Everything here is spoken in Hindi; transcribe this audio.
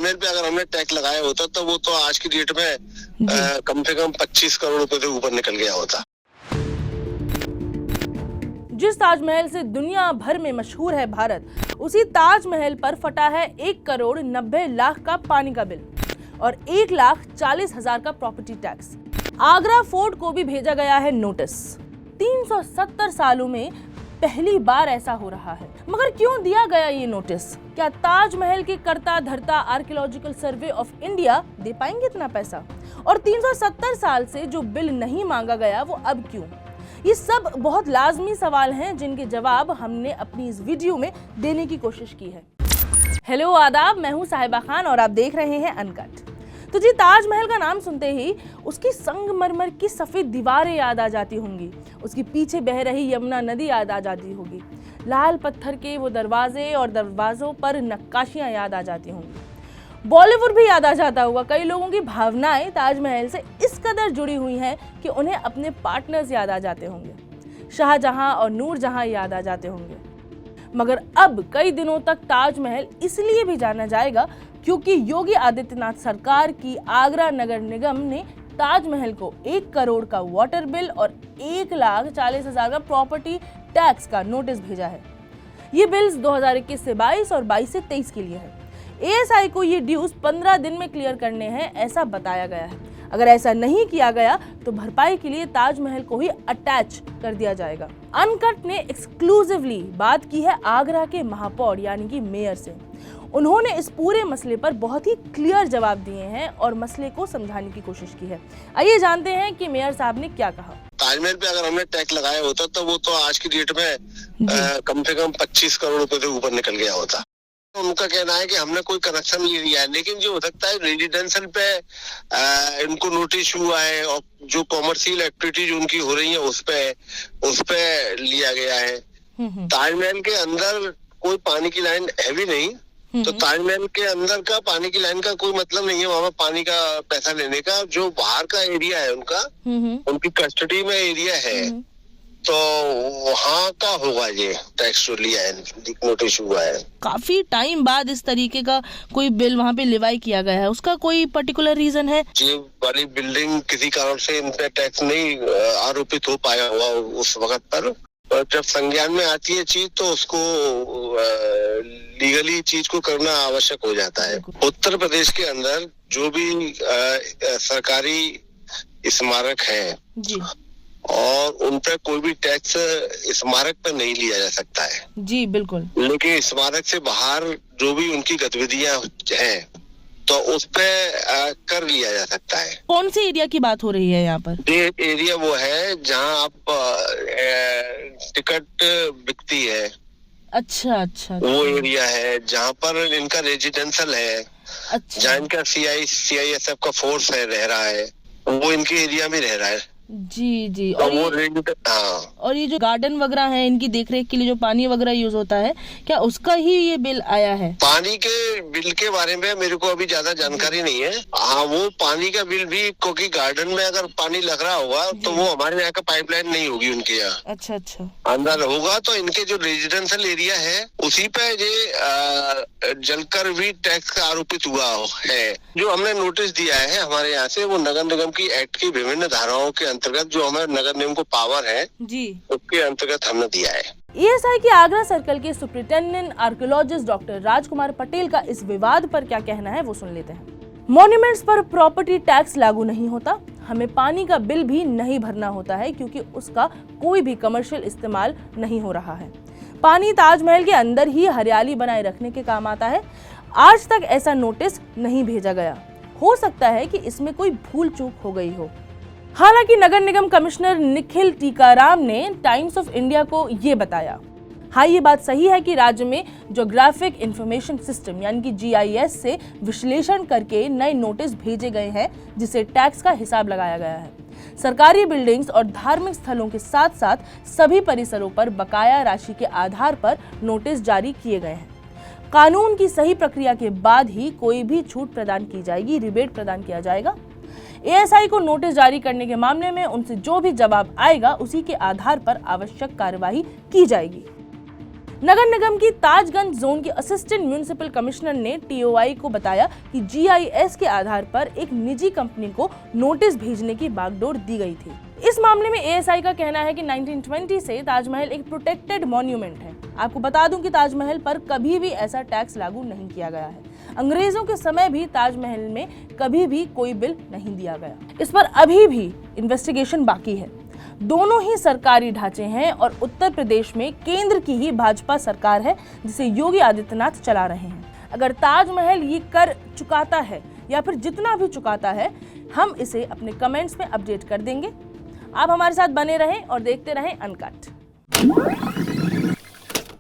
ताजमहल पे अगर हमने टैक्स लगाया होता तो वो तो आज की डेट में कम से कम 25 करोड़ रुपए से ऊपर निकल गया होता। जिस ताजमहल से दुनिया भर में मशहूर है भारत, उसी ताजमहल पर फटा है 1,90,00,000 का पानी का बिल और 1,40,000 का प्रॉपर्टी टैक्स। आगरा फोर्ट को भी भेजा गया है नोटिस। 370 सालों में पहली बार ऐसा हो रहा है। मगर क्यों दिया गया ये नोटिस? क्या ताजमहल के करता धरता आर्कियोलॉजिकल सर्वे ऑफ इंडिया दे पाएंगे इतना पैसा? और 370 साल से जो बिल नहीं मांगा गया वो अब क्यों? ये सब बहुत लाजमी सवाल हैं जिनके जवाब हमने अपनी इस वीडियो में देने की कोशिश की है। हेलो आदाब, मैं हूं साहिबा खान और आप देख रहे हैं अनकट। तो जी, ताजमहल का नाम सुनते ही उसकी संगमरमर की सफेद दीवारें याद आ जाती होंगी, उसकी पीछे बह रही यमुना नदी याद आ जाती होगी, लाल पत्थर के वो दरवाजे और दरवाजों पर नक्काशियां याद आ जाती होंगी, बॉलीवुड भी याद आ जाता होगा। कई लोगों की भावनाएं ताजमहल से इस कदर जुड़ी हुई हैं कि उन्हें अपने पार्टनर्स याद आ जाते होंगे, शाहजहां और नूरजहां याद आ जाते होंगे। मगर अब कई दिनों तक ताजमहल इसलिए भी जाना जाएगा क्योंकि योगी आदित्यनाथ सरकार की आगरा नगर निगम ने ताजमहल को 1 करोड़ का वाटर बिल और 1,40,000 का प्रॉपर्टी टैक्स का नोटिस भेजा है। ये बिल्स 2021 से 22 और 22 से 23 के लिए है। एएसआई को ये ड्यूज 15 दिन में क्लियर करने हैं, ऐसा बताया गया है। अगर ऐसा नहीं किया गया तो भरपाई के लिए ताजमहल को ही अटैच कर दिया जाएगा। अनकट ने एक्सक्लूसिवली बात की है आगरा के महापौर यानी कि मेयर से। उन्होंने इस पूरे मसले पर बहुत ही क्लियर जवाब दिए हैं और मसले को समझाने की कोशिश की है। आइए जानते हैं कि मेयर साहब ने क्या कहा। ताजमहल पे अगर हमने टैक्स लगाया होता तो वो तो आज की डेट में कम से कम 25 करोड़ रुपए से ऊपर निकल गया होता। उनका कहना है कि हमने कोई कनेक्शन नहीं लिया है, लेकिन जो हो सकता है रेजिडेंशियल पे इनको नोटिस हुआ है और जो कॉमर्शियल एक्टिविटीज उनकी हो रही है उस पे लिया गया है। ताजमहल के अंदर कोई पानी की लाइन है भी नहीं, तो ताजमहल के अंदर का पानी की लाइन का कोई मतलब नहीं है वहाँ पानी का पैसा लेने का। जो बाहर का एरिया है उनकी कस्टडी में एरिया है, तो वहाँ का होगा ये टैक्स जो लिया है, नोटिस हुआ है। काफी टाइम बाद इस तरीके का कोई बिल वहाँ पे लिवाई किया गया है, उसका कोई पर्टिकुलर रीजन है? ये वाली बिल्डिंग किसी कारण से इन पे टैक्स नहीं आरोपित हो पाया हुआ उस वक्त पर। जब संज्ञान में आती है चीज तो उसको लीगली चीज को करना आवश्यक हो जाता है। उत्तर प्रदेश के अंदर जो भी सरकारी स्मारक है जी, और उन पर कोई भी टैक्स स्मारक पर नहीं लिया जा सकता है जी, बिल्कुल। लेकिन स्मारक से बाहर जो भी उनकी गतिविधियां हैं तो उस पे कर लिया जा सकता है। कौन से एरिया की बात हो रही है यहाँ पर? ये एरिया वो है जहाँ आप टिकट बिकती है। अच्छा। वो एरिया है जहाँ पर इनका रेजिडेंशियल है। अच्छा। जहाँ इनका CISF का फोर्स है, रह रहा है, वो इनके एरिया में रह रहा है। जी। और ये जो गार्डन वगैरह है इनकी देखरेख के लिए जो पानी वगैरह यूज होता है, क्या उसका ही ये बिल आया है? पानी के बिल के बारे में मेरे को अभी ज्यादा जानकारी नहीं है। हाँ, वो पानी का बिल भी, क्योंकि गार्डन में अगर पानी लग रहा होगा तो वो हमारे यहाँ का पाइपलाइन नहीं होगी उनके यहाँ। अच्छा। अंदर होगा तो इनके जो रेजिडेंशियल एरिया है उसी पे ये जलकर भी टैक्स आरोपित हुआ है। जो हमने नोटिस दिया है हमारे यहाँ से, वो नगर निगम की एक्ट की विभिन्न धाराओं के अंतर्गत, जो हमारे नगर निगम को पावर है जी, उसके अंतर्गत हमने दिया है। एएसआई के आगरा सर्कल के superintendent archaeologist doctor Rajkumar Patel का इस विवाद पर क्या कहना है वो सुन लेते हैं। मॉन्यूमेंट्स पर प्रॉपर्टी टैक्स लागू नहीं होता, हमें पानी का बिल भी नहीं भरना होता है क्योंकि उसका कोई भी कमर्शियल इस्तेमाल नहीं हो रहा है। पानी ताजमहल के अंदर ही हरियाली बनाए रखने के काम आता है। आज तक ऐसा नोटिस नहीं भेजा गया। हो सकता है कि इसमें कोई भूल चूक हो गई हो। हालांकि नगर निगम कमिश्नर निखिल टीकाराम ने टाइम्स ऑफ इंडिया को ये बताया। हाँ, ये बात सही है कि राज्य में ज्योग्राफिक इंफॉर्मेशन सिस्टम यानी कि GIS से विश्लेषण करके नए नोटिस भेजे गए हैं जिसे टैक्स का हिसाब लगाया गया है। सरकारी बिल्डिंग्स और धार्मिक स्थलों के साथ साथ सभी परिसरों पर बकाया राशि के आधार पर नोटिस जारी किए गए हैं। कानून की सही प्रक्रिया के बाद ही कोई भी छूट प्रदान की जाएगी, रिबेट प्रदान किया जाएगा। एएसआई को नोटिस जारी करने के मामले में उनसे जो भी जवाब आएगा उसी के आधार पर आवश्यक कार्यवाही की जाएगी। नगर निगम की ताजगंज जोन के असिस्टेंट म्युनिसिपल कमिश्नर ने टीओआई को बताया कि जीआईएस के आधार पर एक निजी कंपनी को नोटिस भेजने की बागडोर दी गई थी। इस मामले में एएसआई का कहना है कि 1920 से ताजमहल एक प्रोटेक्टेड मॉन्यूमेंट है। आपको बता दूं कि ताजमहल पर कभी भी ऐसा टैक्स लागू नहीं किया गया है। अंग्रेजों के समय भी ताजमहल में कभी भी कोई बिल नहीं दिया गया। इस पर अभी भी इन्वेस्टिगेशन बाकी है। दोनों ही सरकारी ढांचे हैं और उत्तर प्रदेश में केंद्र की ही भाजपा सरकार है जिसे योगी आदित्यनाथ चला रहे हैं। अगर ताजमहल ये कर चुकाता है या फिर जितना भी चुकाता है, हम इसे अपने कमेंट्स में अपडेट कर देंगे। आप हमारे साथ बने रहें और देखते रहें अनकट।